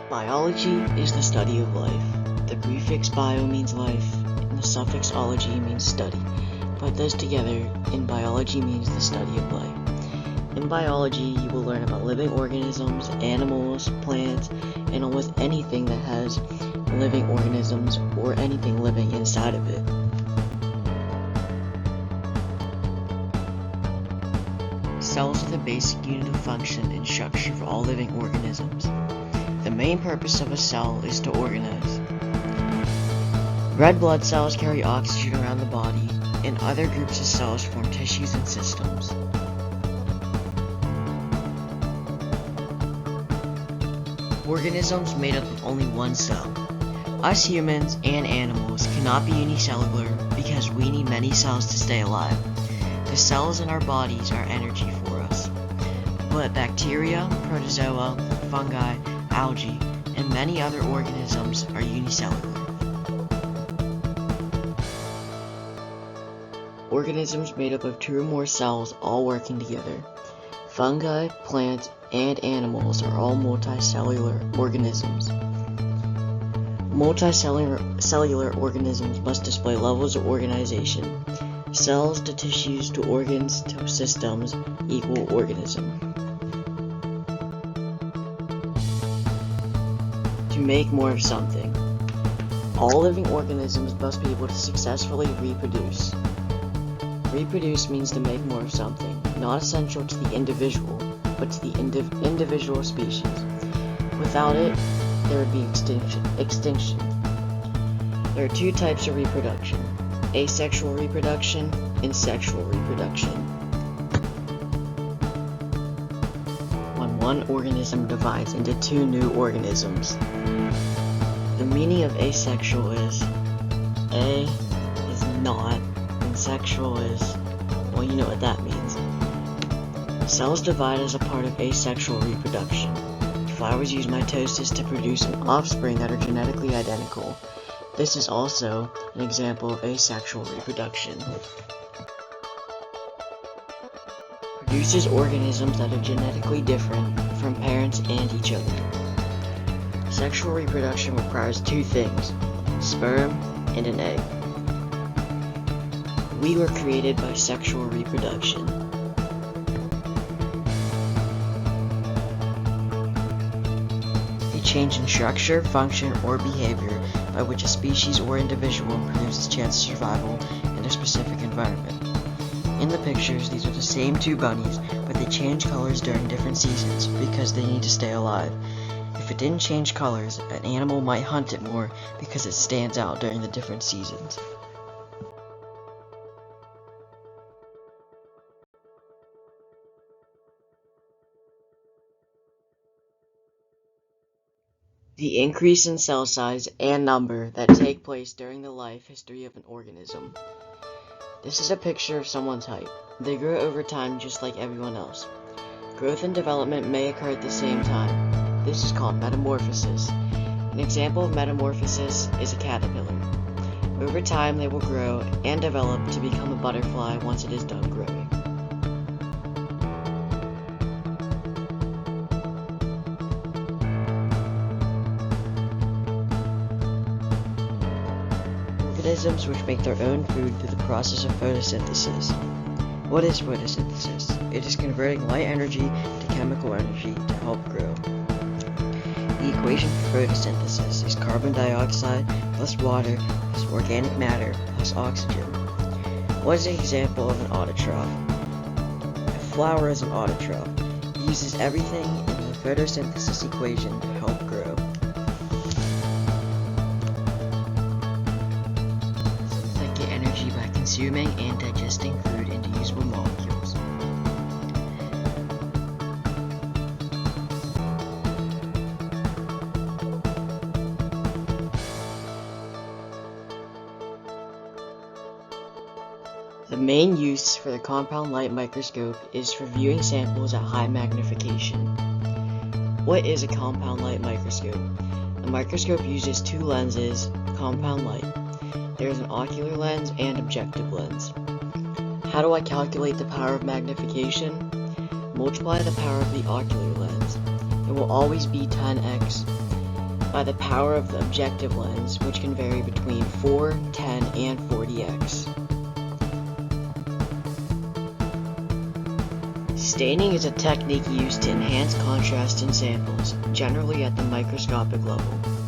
Biology is the study of life. The prefix bio means life, and the suffix ology means study. Put those together, and biology means the study of life. In biology, you will learn about living organisms, animals, plants, and almost anything that has living organisms or anything living inside of it. Cells are the basic unit of function and structure for all living organisms. The main purpose of a cell is to organize. Red blood cells carry oxygen around the body, and other groups of cells form tissues and systems. Organisms made up of only one cell. Us humans and animals cannot be unicellular because we need many cells to stay alive. The cells in our bodies are energy for us. But bacteria, protozoa, fungi, algae, and many other organisms are unicellular. Organisms made up of two or more cells all working together. Fungi, plants, and animals are all multicellular organisms. Multicellular organisms must display levels of organization. Cells to tissues to organs to systems equal organism. To make more of something. All living organisms must be able to successfully reproduce. Reproduce means to make more of something, not essential to the individual, but to the individual species. Without it, there would be extinction. There are two types of reproduction: asexual reproduction and sexual reproduction. When one organism divides into two new organisms. The meaning of asexual is A is not, and sexual is, well, you know what that means. Cells divide as a part of asexual reproduction. Flowers use mitosis to produce an offspring that are genetically identical. This is also an example of asexual reproduction. Produces organisms that are genetically different from parents and each other. Sexual reproduction requires two things: sperm and an egg. We were created by sexual reproduction. A change in structure, function, or behavior by which a species or individual improves its chance of survival in a specific environment. In the pictures, these are the same two bunnies, but they change colors during different seasons because they need to stay alive. If it didn't change colors, an animal might hunt it more because it stands out during the different seasons. The increase in cell size and number that take place during the life history of an organism. This is a picture of someone's height. They grow over time just like everyone else. Growth and development may occur at the same time. This is called metamorphosis. An example of metamorphosis is a caterpillar. Over time, they will grow and develop to become a butterfly once it is done growing. Organisms which make their own food through the process of photosynthesis. What is photosynthesis? It is converting light energy to chemical energy to help grow. The equation for photosynthesis is carbon dioxide plus water plus organic matter plus oxygen. What is an example of an autotroph? A flower is an autotroph. It uses everything in the photosynthesis equation to help grow. Cells that get energy by consuming and digesting food into usable molecules. The main use for the compound light microscope is for viewing samples at high magnification. What is a compound light microscope? The microscope uses two lenses, compound light. There is an ocular lens and objective lens. How do I calculate the power of magnification? Multiply the power of the ocular lens. It will always be 10x. by the power of the objective lens, which can vary between 4, 10, and 40x. Staining is a technique used to enhance contrast in samples, generally at the microscopic level.